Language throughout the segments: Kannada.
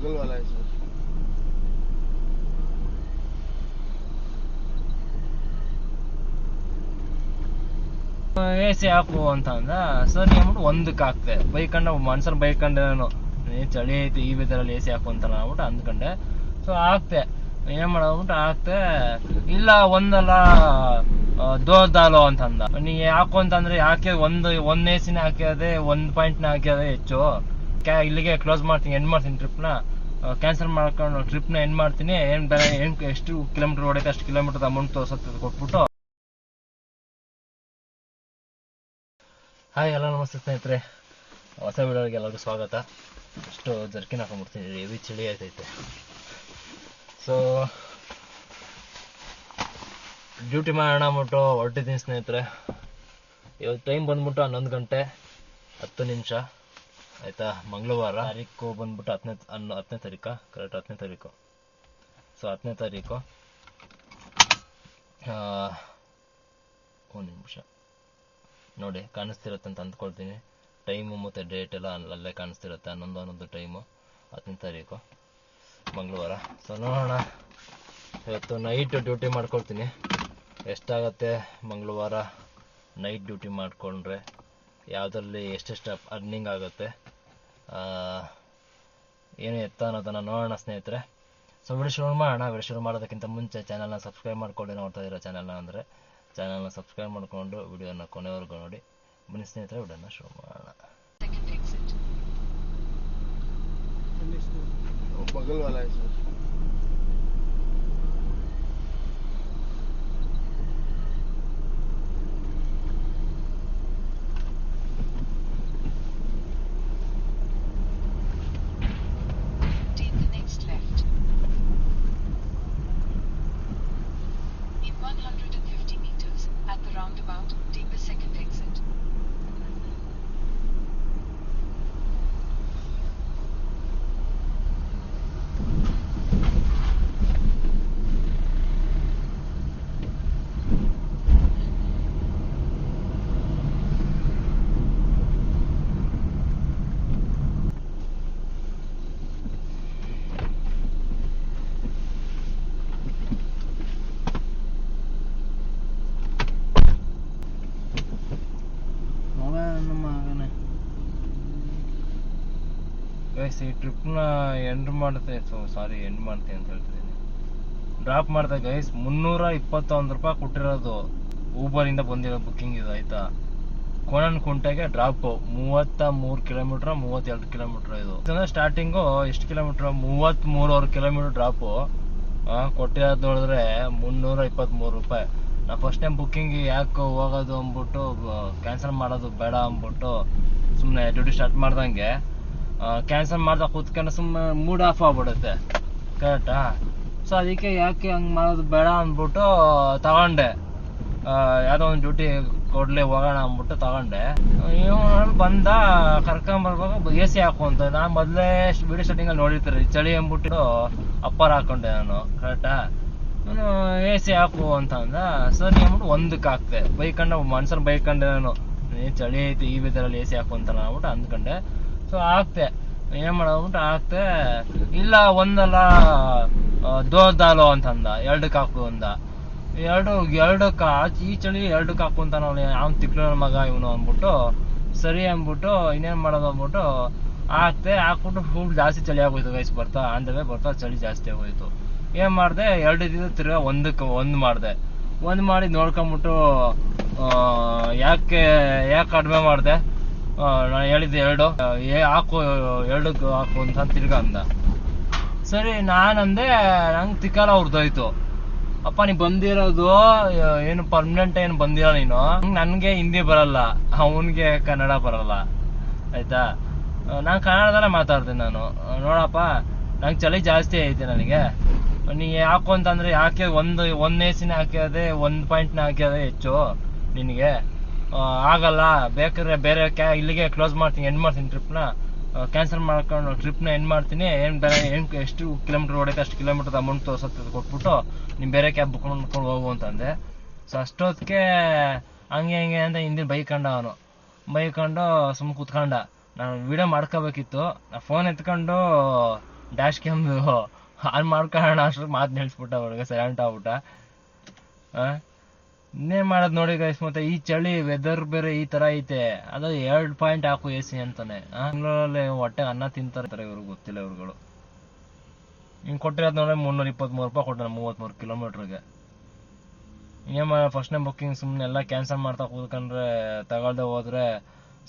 बगल वाला है सर। ಎ ಸಿ ಹಾಕು ಅಂತ ಅಂದ. ಸರಿ ಅಂದ್ಬಿಟ್ಟು ಒಂದಕ್ಕೆ ಹಾಕ್ತೆ. ಬೈಕಂಡ ಮನ್ಸಲ್ಲಿ ಬೈಕಂಡೆ ನಾನು, ಚಳಿ ಐತಿ ಈ ವೆದರಲ್ಲಿ ಎ ಸಿ ಹಾಕು ಅಂತ ಅಂದ್ಬಿಟ್ಟು ಅಂದ್ಕೊಂಡೆ. ಸೊ ಹಾಕ್ತೆ. ಏನು ಮಾಡೋದ್ಬಿಟ್ಟು ಹಾಕ್ತೆ. ಇಲ್ಲ ಒಂದಲ್ಲ ದೋದಾಲೋ ಅಂತಂದ. ನೀ ಹಾಕು ಅಂತಂದ್ರೆ ಯಾಕೆ ಒಂದು ಎ ಸಿನ ಹಾಕಿದೆ, 1 ಪಾಯಿಂಟ್ನ ಹಾಕಿದೆ ಹೆಚ್ಚು. ಇಲ್ಲಿಗೆ ಕ್ಲೋಸ್ ಮಾಡ್ತೀನಿ, ಎಂಡ್ ಮಾಡ್ತೀನಿ ಟ್ರಿಪ್ನ. ಕ್ಯಾನ್ಸಲ್ ಮಾಡ್ಕೊಂಡು ಟ್ರಿಪ್ನ ಎಂಡ್ ಮಾಡ್ತೀನಿ. ಎಷ್ಟು ಕಿಲೋಮೀಟರ್ ಹೊಡೆಯುತ್ತೆ ಅಷ್ಟು ಕಿಲೋಮೀಟರ್ ಅಮೌಂಟ್ ತೋರಿಸುತ್ತೆ ಕೊಟ್ಬಿಟ್ಟು. ಹಾಯ್, ಎಲ್ಲ ನಮಸ್ತೆ ಸ್ನೇಹಿತರೆ, ಹೊಸ ವಿಡಿಯೋಗೆ ಎಲ್ಲರಿಗೂ ಸ್ವಾಗತ. ಅಷ್ಟು ಜರ್ಕಿನ್ ಹಾಕೊಂಡ್ಬಿಡ್ತೀನಿ, ಹೆವಿ ಚಳಿ ಆಗ್ತೈತೆ. ಸೊ ಡ್ಯೂಟಿ ಮಾಡೋಣ ಅಂದ್ಬಿಟ್ಟು ಹೊರಟಿದ್ದೀನಿ ಸ್ನೇಹಿತರೆ. ಇವತ್ತು ಟೈಮ್ ಬಂದ್ಬಿಟ್ಟು 11 ಗಂಟೆ 10 ನಿಮಿಷ ಆಯಿತಾ. ಮಂಗಳವಾರ ತಾರೀಕು ಬಂದ್ಬಿಟ್ಟು 10ನೇ ತಾರೀಕು, ಕರೆಕ್ಟ್ 10ನೇ ತಾರೀಕು. ಸೊ 10ನೇ ತಾರೀಕು 1 ನಿಮಿಷ ನೋಡಿ, ಕಾಣಿಸ್ತಿರುತ್ತೆ ಅಂತ ಅಂದ್ಕೊಳ್ತೀನಿ. ಟೈಮು ಮತ್ತು ಡೇಟ್ ಎಲ್ಲ ಅಲ್ಲೇ ಕಾಣಿಸ್ತಿರುತ್ತೆ. 11 ಟೈಮು 10ನೇ ತಾರೀಕು ಮಂಗಳವಾರ. ಸೊ ನೋಡೋಣ, ಇವತ್ತು ನೈಟ್ ಡ್ಯೂಟಿ ಮಾಡ್ಕೊಳ್ತೀನಿ. ಎಷ್ಟಾಗತ್ತೆ ಮಂಗಳವಾರ ನೈಟ್ ಡ್ಯೂಟಿ ಮಾಡಿಕೊಂಡ್ರೆ, ಯಾವುದರಲ್ಲಿ ಎಷ್ಟೆಷ್ಟು ಅರ್ನಿಂಗ್ ಆಗುತ್ತೆ, ಏನು ಎತ್ತ ಅನ್ನೋದನ್ನು ನೋಡೋಣ ಸ್ನೇಹಿತರೆ. ಸೊ ವಿಡಿಯೋ ಶುರು ಮಾಡೋಣ. ವಿಡಿಯೋ ಶುರು ಮಾಡೋದಕ್ಕಿಂತ ಮುಂಚೆ ಚಾನಲ್ನ ಸಬ್ಸ್ಕ್ರೈಬ್ ಮಾಡ್ಕೊಂಡು ನೋಡ್ತಾ ಇರೋ ಚಾನಲ್ನ ಸಬ್ಸ್ಕ್ರೈಬ್ ಮಾಡಿಕೊಂಡು ವಿಡಿಯೋನ ಕೊನೆವರೆಗೂ ನೋಡಿ. ಬನ್ನಿ ಸ್ನೇಹಿತರೆ, ವಿಡಿಯೋನ ಶುರು ಮಾಡೋಣ. बगल वाला है sir. Take the next left. In 150 meters, at the roundabout, take the second exit. Guys, ಈ ಟ್ರಿಪ್ನ ಎಂಡ್ ಮಾಡ್ತೀನಿ ಅಂತ ಹೇಳ್ತಿದ್ದೀನಿ. ಡ್ರಾಪ್ ಮಾಡಿದೆ ಗೈಸ್. 321 ರೂಪಾಯಿ ಕೊಟ್ಟಿರೋದು. ಊಬರಿಂದ ಬಂದಿರೋ ಬುಕ್ಕಿಂಗ್ ಇದು ಆಯ್ತಾ. ಕೋಣನಕುಂಟೆಗೆ ಡ್ರಾಪು 33 ಕಿಲೋಮೀಟ್ರ್ 32 ಕಿಲೋಮೀಟ್ರ್ ಇದು. ಸ್ಟಾರ್ಟಿಂಗು ಎಷ್ಟು ಕಿಲೋಮೀಟ್ರ್, 33 ಕಿಲೋಮೀಟ್ರ್ ಡ್ರಾಪು. ಕೊಟ್ಟಿರೋದು ನೋಡಿದ್ರೆ 323 ರೂಪಾಯಿ. ನಾ ಫಸ್ಟ್ ಟೈಮ್ ಬುಕ್ಕಿಂಗ್ ಯಾಕೆ ಹೋಗೋದು ಅಂದ್ಬಿಟ್ಟು, ಕ್ಯಾನ್ಸಲ್ ಮಾಡೋದು ಬೇಡ ಅಂದ್ಬಿಟ್ಟು ಸುಮ್ಮನೆ ಡ್ಯೂಟಿ ಸ್ಟಾರ್ಟ್ ಮಾಡ್ದಂಗೆ ಕ್ಯಾನ್ಸಲ್ ಮಾಡ್ತಾ ಕೂತ್ಕೊಂಡು ಸುಮ್ಮನೆ ಮೂಡ್ ಆಫ್ ಆಗ್ಬಿಡುತ್ತೆ, ಕರೆಕ್ಟಾ. ಸೊ ಅದಕ್ಕೆ ಯಾಕೆ ಹಂಗೆ ಮಾಡೋದು ಬೇಡ ಅಂದ್ಬಿಟ್ಟು ತಗೊಂಡೆ. ಯಾವುದೋ ಒಂದು ಡ್ಯೂಟಿ ಕೊಡ್ಲಿ ಹೋಗೋಣ ಅಂದ್ಬಿಟ್ಟು ತಗೊಂಡೆ. ಇವನು ಬಂದ ಕರ್ಕೊಂಬರ್ಬೇಕು, ಎ ಸಿ ಹಾಕು ಅಂತ. ನಾನು ಮೊದಲೇ ವಿಡಿಯೋ ಸ್ಟಾರ್ಟಿಂಗಲ್ಲಿ ನೋಡಿರ್ತಾರೆ ಚಳಿ ಅಂದ್ಬಿಟ್ಟು ಅಪ್ಪರ್ ಹಾಕೊಂಡೆ ನಾನು, ಕರೆಕ್ಟಾ. ನಾನು ಎ ಸಿ ಹಾಕು ಅಂತ ಅಂದ. ಸರಿ ಅಂದ್ಬಿಟ್ಟು ಒಂದಕ್ಕೆ ಹಾಕ್ತೆ. ಮನ್ಸಲ್ಲಿ ಬೈಕಂಡೆ ನಾನು, ಚಳಿ ಐತಿ ಈ ವೆದರಲ್ಲಿ ಎ ಸಿ ಹಾಕು ಅಂತ ಅಂದ್ಬಿಟ್ಟು ಅಂದ್ಕೊಂಡೆ. ಸೊ ಹಾಕ್ತೆ. ಏನು ಮಾಡೋದ್ಬಿಟ್ಟು ಹಾಕ್ತೆ. ಇಲ್ಲ ಒಂದಲ್ಲ ದೋದಾಲೋ ಅಂತಂದ. 2ಕ್ಕೆ ಹಾಕು ಅಂದ. ಎರಡಕ್ಕೆ ಈ ಚಳಿ 2ಕ್ಕೆ ಹಾಕು ಅಂತ ನಾವು ಅವ್ನು ತಿಕ್ಲೋ ಮಗ ಇವನು ಅಂದ್ಬಿಟ್ಟು ಸರಿ ಅಂದ್ಬಿಟ್ಟು ಇನ್ನೇನು ಮಾಡೋದು ಅಂದ್ಬಿಟ್ಟು ಹಾಕ್ತೆ. ಹಾಕ್ಬಿಟ್ಟು ಫುಲ್ ಜಾಸ್ತಿ ಚಳಿ ಆಗೋಯ್ತು ಗೈಸ್. ಬರ್ತಾ ಚಳಿ ಜಾಸ್ತಿ ಆಗೋಯ್ತು. ಏನು ಮಾಡಿದೆ, 2 ಇದ್ದಿದ್ದು ತಿರ್ಗಾ 1 ಮಾಡಿದೆ. 1 ಮಾಡಿ ನೋಡ್ಕೊಂಬಿಟ್ಟು ಯಾಕೆ ಕಡಿಮೆ ಮಾಡಿದೆ. ನಾನು ಹೇಳಿದ್ದೆ 2 ಹಾಕು, 2ಕ್ಕೆ ಹಾಕು ಅಂತ ತಿರ್ಗಾ ಅಂದ. ಸರಿ ನಾನಂದೆ, ನಂಗೆ ತಿಕ್ಕಲ್ಲ ಹೊರ್ದೋಯ್ತು. ಅಪ್ಪ ನೀ ಬಂದಿರೋದು ಏನು ಪರ್ಮನೆಂಟ್ ಏನು ಬಂದಿರೋ ನೀನು. ನನಗೆ ಹಿಂದಿ ಬರಲ್ಲ, ಅವನಿಗೆ ಕನ್ನಡ ಬರಲ್ಲ ಆಯ್ತಾ. ನಾನು ಕನ್ನಡದಲ್ಲೇ ಮಾತಾಡ್ತೀನಿ ನಾನು. ನೋಡಪ್ಪ, ನಂಗೆ ಚಳಿ ಜಾಸ್ತಿ ಐತೆ ನನಗೆ. ನೀ ಯಾಕು ಅಂತಂದ್ರೆ ಯಾಕೆ ಒಂದು ಎ ಸಿನ ಹಾಕಿದೆ, 1 ಪಾಯಿಂಟ್ನ ಹಾಕಿದೆ ಹೆಚ್ಚು ನಿನಗೆ. ಆಗಲ್ಲ, ಬೇಕಾದ್ರೆ ಬೇರೆ ಇಲ್ಲಿಗೆ ಕ್ಲೋಸ್ ಮಾಡ್ತೀನಿ, ಎಂಡ್ ಮಾಡ್ತೀನಿ ಟ್ರಿಪ್ನ. ಕ್ಯಾನ್ಸಲ್ ಮಾಡ್ಕೊಂಡು ಟ್ರಿಪ್ನ ಎಂಡ್ ಮಾಡ್ತೀನಿ. ಎಷ್ಟು ಕಿಲೋಮೀಟರ್ ಹೊಡೆಯುತ್ತೆ ಅಷ್ಟು ಕಿಲೋಮೀಟರ್ ಅಮೌಂಟ್ ತೋರಿಸುತ್ತೆ ಕೊಟ್ಬಿಟ್ಟು ನೀನು ಬೇರೆ ಕ್ಯಾಬ್ ಬುಕ್ ಮಾಡ್ಕೊಂಡು ಹೋಗು ಅಂತಂದೆ. ಸೊ ಅಷ್ಟೊತ್ತಿಗೆ ಹಂಗೆ ಅಂತ ಹಿಂದಿನ ಬೈಕೊಂಡು ಸುಮ್ಮನೆ ಕೂತ್ಕೊಂಡ. ನಾನು ವಿಡಿಯೋ ಮಾಡ್ಕೋಬೇಕಿತ್ತು. ನಾ ಫೋನ್ ಎತ್ಕೊಂಡು ಡ್ಯಾಶ್ ಕ್ಯಾಮ್ದು ಆನ್ ಮಾಡ್ಕೊಳ್ಳೋಣ ಅಷ್ಟು ಮಾತು ನಿಲ್ಸ್ಬಿಟ್ಟ ಅವ್ರಿಗೆ ಸೈಲೆಂಟ್ ಆಗ್ಬಿಟ್ಟ. ಇನ್ನೇನು ಮಾಡೋದು ನೋಡಿ ಗೈಸ್. ಮತ್ತೆ ಈ ಚಳಿ ವೆದರ್ ಬೇರೆ ಈ ಥರ ಐತೆ, ಅದು 2 ಪಾಯಿಂಟ್ ಹಾಕು AC ಅಂತಾನೆ. ಬೆಂಗಳೂರಲ್ಲಿ ಹೊಟ್ಟೆಗೆ ಅನ್ನ ತಿಂತಾರೆ ಇವ್ರಿಗೆ ಗೊತ್ತಿಲ್ಲ ಇವ್ರುಗಳು. ಹಿಂಗೆ ಕೊಟ್ಟಿರೋದು ನೋಡಿ 323 ರೂಪಾಯಿ ಕೊಟ್ಟಾನೆ 33 ಕಿಲೋಮೀಟ್ರಿಗೆ. ಇನ್ನೇನು ಫಸ್ಟ್ನೇ ಬುಕ್ಕಿಂಗ್ ಸುಮ್ಮನೆ ಎಲ್ಲ ಕ್ಯಾನ್ಸಲ್ ಮಾಡ್ತಾ ಕೂತ್ಕೊಂಡ್ರೆ ತಗೊಳ್ದೆ ಹೋದ್ರೆ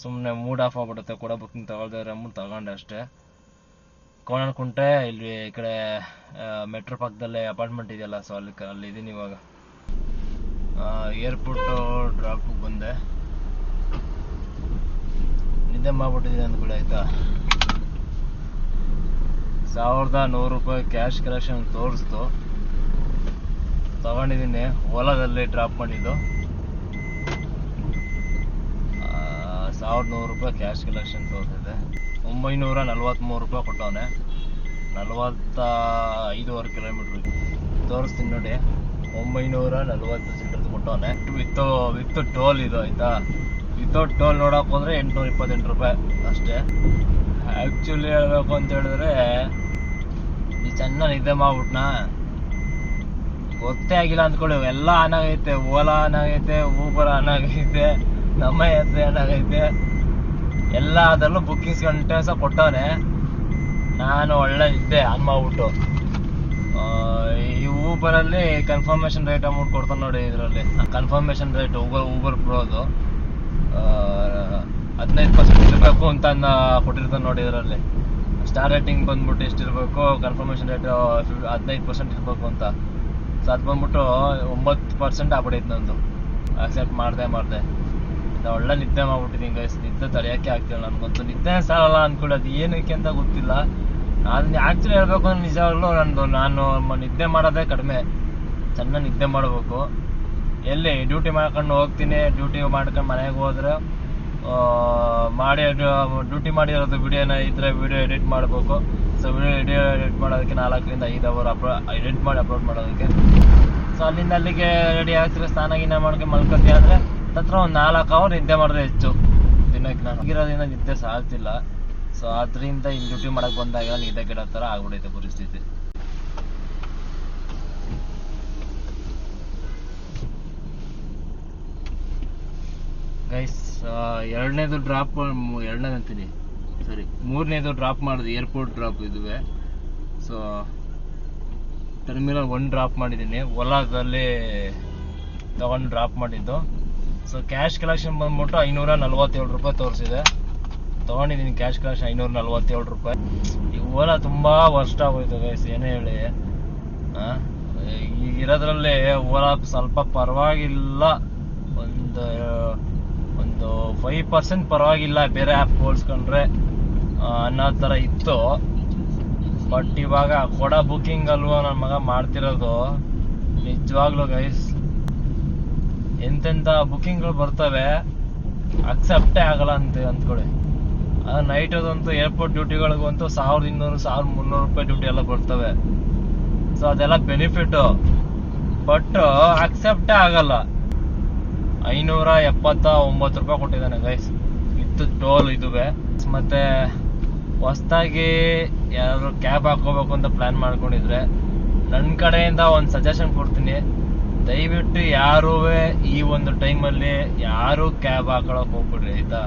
ಸುಮ್ಮನೆ ಮೂಡ್ ಆಫ್ ಆಗ್ಬಿಡುತ್ತೆ. ಕೂಡ ಬುಕ್ಕಿಂಗ್ ತಗೊಳ್ದೆ ಅಂದ್ಬಿಟ್ಟು ತಗೊಂಡೆ ಅಷ್ಟೇ. ಕೋಣನಕುಂಟೆ ಇಲ್ಲಿ ಈ ಕಡೆ ಮೆಟ್ರೋ ಪಕ್ಕದಲ್ಲೇ ಅಪಾರ್ಟ್ಮೆಂಟ್ ಇದೆಯಲ್ಲ, ಸೊ ಅಲ್ಲಿ ಇದೀನಿ ಇವಾಗ. ಏರ್ಪೋರ್ಟು ಡ್ರಾಪಿಗೆ ಬಂದೆ. ನಿದ್ದೆ ಮಾಡ್ಬಿಟ್ಟಿದ್ದೀನಿ ಅಂದ್ಕೊಳ್ಳಿ ಆಯ್ತಾ. 1100 ರೂಪಾಯಿ ಕ್ಯಾಶ್ ಕಲೆಕ್ಷನ್ ತೋರಿಸ್ತು. ತಗೊಂಡಿದ್ದೀನಿ, ಓಲಾದಲ್ಲಿ ಡ್ರಾಪ್ ಮಾಡಿದ್ದು. 1100 ರೂಪಾಯಿ ಕ್ಯಾಶ್ ಕಲೆಕ್ಷನ್ ತೋರಿಸಿದೆ. 943 ರೂಪಾಯಿ ಕೊಟ್ಟವನೆ. 45.5 ಕಿಲೋಮೀಟ್ರ್ ತೋರಿಸ್ತೀನಿ ನೋಡಿ. 940 ಚಿಲ್ಲರೆ ಕೊಟ್ಟವನೆ ವಿತ್ ಟೋಲ್ ಇದು ಆಯ್ತಾ. ವಿತೌಟ್ ಟೋಲ್ ನೋಡಕ್ ಹೋದ್ರೆ 828 ರೂಪಾಯಿ ಅಷ್ಟೇ. ಆ್ಯಕ್ಚುಲಿ ಹೇಳ್ಬೇಕು ಅಂತ ಹೇಳಿದ್ರೆ ಈ ಚೆನ್ನಾಗಿ ನಿದ್ದೆ ಮಾಡ್ಬಿಟ್ನ, ಗೊತ್ತೇ ಆಗಿಲ್ಲ ಅಂದ್ಕೊಳ್ಳಿ. ಎಲ್ಲ ಆನ್ ಆಗೈತೆ, ಓಲಾ ಆನ್ ಆಗೈತೆ, ಊಬರ್ ಆನ್ ಆಗೈತೆ, ನಮ್ಮ ಹೆಸರು ಆನ್ ಆಗೈತೆ, ಎಲ್ಲ ಅದರಲ್ಲೂ ಬುಕ್ಕಿಂಗ್ಸ್ ಕಂಟಿನ್ಯೂಸ್ ಕೊಟ್ಟವನೆ. ನಾನು ಒಳ್ಳೆ ನಿದ್ದೆ ಆನ್ ಮಾಡ್ಬಿಟ್ಟು ಈ ಊಬರಲ್ಲಿ ಕನ್ಫರ್ಮೇಷನ್ ರೇಟ್ ಅಮೌಂಟ್ ಕೊಡ್ತಾನೆ ನೋಡಿ. ಇದರಲ್ಲಿ ಕನ್ಫರ್ಮೇಷನ್ ರೇಟ್ ಊಬರ್ ಪ್ರೋದು 15% ಇರಬೇಕು ಅಂತ ಕೊಟ್ಟಿರ್ತಾನೆ ನೋಡಿ. ಇದರಲ್ಲಿ ಸ್ಟಾರ್ ರೇಟಿಂಗ್ ಬಂದ್ಬಿಟ್ಟು ಎಷ್ಟಿರಬೇಕು, ಕನ್ಫರ್ಮೇಷನ್ ರೇಟ್ 15% ಇರಬೇಕು ಅಂತ. ಸೊ ಅದು ಬಂದ್ಬಿಟ್ಟು 9% ಆಗ್ಬಿಡೈತೆ ನಂದು. ಅಕ್ಸೆಪ್ಟ್ ಮಾಡಿದೆ ಒಳ್ಳೆ ನಿದ್ದೆ ಮಾಡ್ಬಿಟ್ಟಿದ್ದೀನಿ ಗೈಸ್. ನಿದ್ದೆ ತಡೆಯೋಕ್ಕೆ ಆಗ್ತಿಲ್ಲ ನನಗಂತೂ. ನಿದ್ದೆ ಸಾಲಲ್ಲ ಅಂದ್ಕೊಳ್ಳೋದು ಏನಕ್ಕೆ ಅಂತ ಗೊತ್ತಿಲ್ಲ. ಅದನ್ನ ಆ್ಯಕ್ಚುಲಿ ಹೇಳ್ಬೇಕು ಅಂದ್ರೆ ನಿಜವಾಗ್ಲೂ ನಾನು ನಿದ್ದೆ ಮಾಡೋದೇ ಕಡಿಮೆ. ಚೆನ್ನಾಗಿ ನಿದ್ದೆ ಮಾಡಬೇಕು. ಎಲ್ಲಿ ಡ್ಯೂಟಿ ಮಾಡ್ಕೊಂಡು ಹೋಗ್ತೀನಿ, ಡ್ಯೂಟಿ ಮಾಡ್ಕೊಂಡು ಮನೆಗೆ ಹೋದ್ರೆ ಡ್ಯೂಟಿ ಮಾಡಿರೋದು ವಿಡಿಯೋನ ಇದ್ರೆ ವಿಡಿಯೋ ಎಡಿಟ್ ಮಾಡಬೇಕು. ಸೊ ವಿಡಿಯೋ ಎಡಿಟ್ ಮಾಡೋದಕ್ಕೆ 4 ರಿಂದ 5 ಅವರ್ ಎಡಿಟ್ ಮಾಡಿ ಅಪ್ಲೋಡ್ ಮಾಡೋದಕ್ಕೆ. ಸೊ ಅಲ್ಲಿಂದ ಅಲ್ಲಿಗೆ ರೆಡಿ ಆಗ್ತಿರೋ ಸ್ನಾನ ಗಿನ ಮಾಡ್ಕೊಂಡು ಮಲ್ಕೊತೀವಿ ಅಂದರೆ ಹತ್ರ ಒಂದು 4 ಅವರ್ ನಿದ್ದೆ ಮಾಡಿದ್ರೆ ಹೆಚ್ಚು ದಿನಕ್ಕೆ. ನಾನು ಆಗಿರೋದ್ರಿಂದ ನಿದ್ದೆ ಸಾಲ್ತಿಲ್ಲ. ಸೊ ಅದರಿಂದ ಇಲ್ಲಿ ಡ್ಯೂಟಿ ಮಾಡಕ್ಕೆ ಬಂದಾಗ ನಿದ್ದೆ ಕೆಡೋ ಥರ ಆಗ್ಬಿಡೈತೆ ಪರಿಸ್ಥಿತಿ. ಗೈಸ್ ಎರಡನೇದು ಮೂರನೇದು ಡ್ರಾಪ್ ಮಾಡಿದೆ. ಏರ್ಪೋರ್ಟ್ ಡ್ರಾಪ್ ಇದುವೆ. ಸೊ ಟರ್ಮಿನಲ್ 1 ಡ್ರಾಪ್ ಮಾಡಿದ್ದೀನಿ. ಓಲಾದಲ್ಲಿ ತಗೊಂಡು ಡ್ರಾಪ್ ಮಾಡಿದ್ದು. ಸೊ ಕ್ಯಾಶ್ ಕಲೆಕ್ಷನ್ ಬಂದ್ಬಿಟ್ಟು 547 ರೂಪಾಯಿ ತೋರಿಸಿದೆ. ತೊಗೊಂಡಿದ್ದೀನಿ ಕ್ಯಾಶ್ ಕಲೆಕ್ಷನ್ 547 ರೂಪಾಯಿ. ಈ ಓಲಾ ತುಂಬ ವರ್ಸ್ಟ್ ಆಗೋಯ್ತು ಗೈಸ್, ಏನೇ ಹೇಳಿ. ಈಗ ಇರೋದ್ರಲ್ಲಿ ಓಲಾ ಸ್ವಲ್ಪ ಪರವಾಗಿಲ್ಲ, ಒಂದು 5% ಪರವಾಗಿಲ್ಲ ಬೇರೆ ಆ್ಯಪ್ ಹೋಲಿಸ್ಕೊಂಡ್ರೆ ಅನ್ನೋ ಥರ ಇತ್ತು. ಬಟ್ ಇವಾಗ ಕೊಡ ಬುಕ್ಕಿಂಗ್ ಅಲ್ವಾ ನನ್ನ ಮಗ ಮಾಡ್ತಿರೋದು. ನಿಜವಾಗ್ಲೂ ಗೈಸ್ ಎಂತೆಂಥ ಬುಕ್ಕಿಂಗ್ಗಳು ಬರ್ತವೆ, ಅಕ್ಸೆಪ್ಟೇ ಆಗಲ್ಲ ಅಂದ್ಕೊಳ್ಳಿ. ನೈಟ್ ಅದಂತೂ ಏರ್ಪೋರ್ಟ್ ಡ್ಯೂಟಿಗಳಿಗಂತೂ 1200 1300 ರೂಪಾಯಿ ಡ್ಯೂಟಿ ಎಲ್ಲ ಬರ್ತವೆ. ಸೊ ಅದೆಲ್ಲ ಬೆನಿಫಿಟ್ಟು, ಬಟ್ ಅಕ್ಸೆಪ್ಟೇ ಆಗಲ್ಲ. 579 ರೂಪಾಯಿ ಕೊಟ್ಟಿದ್ದಾನೆ ಗೈಸ್ ವಿತ್ ಟೋಲ್ ಇದುವೆ. ಮತ್ತೆ ಹೊಸ್ದಾಗಿ ಯಾರಾದ್ರು ಕ್ಯಾಬ್ ಹಾಕೋಬೇಕು ಅಂತ ಪ್ಲಾನ್ ಮಾಡ್ಕೊಂಡಿದ್ರೆ ನನ್ನ ಕಡೆಯಿಂದ ಒಂದು ಸಜೆಷನ್ ಕೊಡ್ತೀನಿ. ದಯವಿಟ್ಟು ಯಾರೂ ಈ ಒಂದು ಟೈಮಲ್ಲಿ ಯಾರೂ ಕ್ಯಾಬ್ ಹಾಕೊಳಕ್ ಹೋಗ್ಬಿಡ್ರಿ ಆಯ್ತಾ.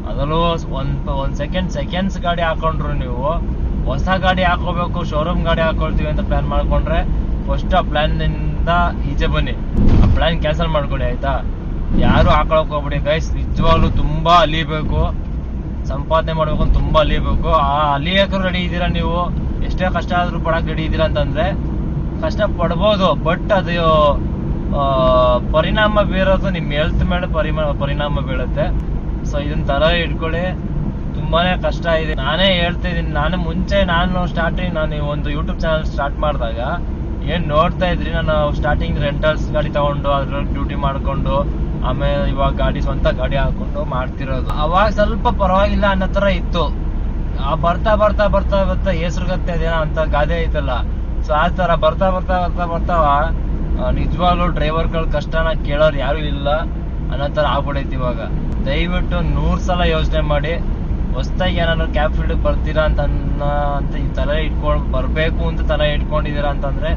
ಅದರಲ್ಲೂ ಒಂದು ಸೆಕೆಂಡ್ಸ್ ಗಾಡಿ ಹಾಕೊಂಡ್ರು ನೀವು ಹೊಸ ಗಾಡಿ ಹಾಕೋಬೇಕು, ಶೋರೂಮ್ ಗಾಡಿ ಹಾಕೊಳ್ತೀವಿ ಅಂತ ಪ್ಲಾನ್ ಮಾಡ್ಕೊಂಡ್ರೆ ಫಸ್ಟ್ ಆ ಪ್ಲಾನಿಂದ ಈಚೆ ಬನ್ನಿ. ಆ ಪ್ಲಾನ್ ಕ್ಯಾನ್ಸಲ್ ಮಾಡ್ಕೊಳ್ಳಿ ಆಯ್ತಾ. ಯಾರು ಹಾಕೊಳಕ್ ಹೋಗ್ಬಿಡಿ ಗೈಸ್. ನಿಜವಾಗ್ಲೂ ತುಂಬಾ ಅಲಿಬೇಕು, ಸಂಪಾದನೆ ಮಾಡ್ಬೇಕು ಅಂತ ತುಂಬಾ ಅಲಿಬೇಕು. ಆ ಅಲಿಯಕ್ಕೂ ರೆಡಿ ಇದ್ದೀರಾ ನೀವು, ಎಷ್ಟೇ ಕಷ್ಟ ಆದ್ರೂ ಪಡಕ್ ರೆಡಿ ಇದ್ದೀರಾ ಅಂತಂದ್ರೆ ಕಷ್ಟ ಪಡ್ಬೋದು. ಬಟ್ ಅದು ಪರಿಣಾಮ ಬೀರೋದು ನಿಮ್ಮ ಹೆಲ್ತ್ ಮೇಲೆ ಪರಿಣಾಮ ಬೀಳುತ್ತೆ. ಸೊ ಇದನ್ನ ತರ ಇಟ್ಕೊಳ್ಳಿ. ತುಂಬಾನೇ ಕಷ್ಟ ಇದೆ. ನಾನೇ ಹೇಳ್ತಿದ್ದೀನಿ, ನಾನು ಒಂದು ಯೂಟ್ಯೂಬ್ ಚಾನಲ್ ಸ್ಟಾರ್ಟ್ ಮಾಡಿದಾಗ ಏನ್ ನೋಡ್ತಾ ಇದ್ರಿ, ನಾನು ಸ್ಟಾರ್ಟಿಂಗ್ ರೆಂಟಲ್ಸ್ ಗಾಡಿ ತಗೊಂಡು ಅದ್ರಲ್ಲಿ ಡ್ಯೂಟಿ ಮಾಡ್ಕೊಂಡು ಆಮೇಲೆ ಇವಾಗ ಸ್ವಂತ ಗಾಡಿ ಹಾಕೊಂಡು ಮಾಡ್ತಿರೋದು. ಅವಾಗ ಸ್ವಲ್ಪ ಪರವಾಗಿಲ್ಲ ಅನ್ನೋ ತರ ಇತ್ತು. ಬರ್ತಾ ಹೆಸರುಗತ್ತೆ ಅದೇನೋ ಅಂತ ಗಾದೆ ಐತಲ್ಲ, ಸೊ ಆ ತರ ಬರ್ತಾ ನಿಜವಾಗ್ಲೂ ಡ್ರೈವರ್ಗಳ ಕಷ್ಟನ ಕೇಳೋರು ಯಾರು ಇಲ್ಲ ಅನ್ನೋ ತರ ಆಗ್ಬಿಡೈತಿ ಇವಾಗ. ದಯವಿಟ್ಟು 100 ಸಲ ಯೋಚನೆ ಮಾಡಿ ಹೊಸ್ದಾಗಿ ಏನಾದ್ರು ಕ್ಯಾಬ್ ಫೀಲ್ಡ್ ಬರ್ತೀರಾ ಅಂತ ಈ ತಲೆ ಬರಬೇಕು ಅಂತ ತಲೆ ಇಟ್ಕೊಂಡಿದ್ದೀರಾ ಅಂತಂದ್ರೆ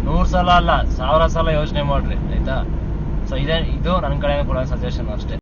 100 ಸಲ ಅಲ್ಲ 1000 ಸಲ ಯೋಚನೆ ಮಾಡ್ರಿ ಆಯ್ತಾ. ಸೊ ಇದು ನನ್ನ ಕಡೆ ಕೊಡೋ ಸಜೆಷನ್ ಅಷ್ಟೇ.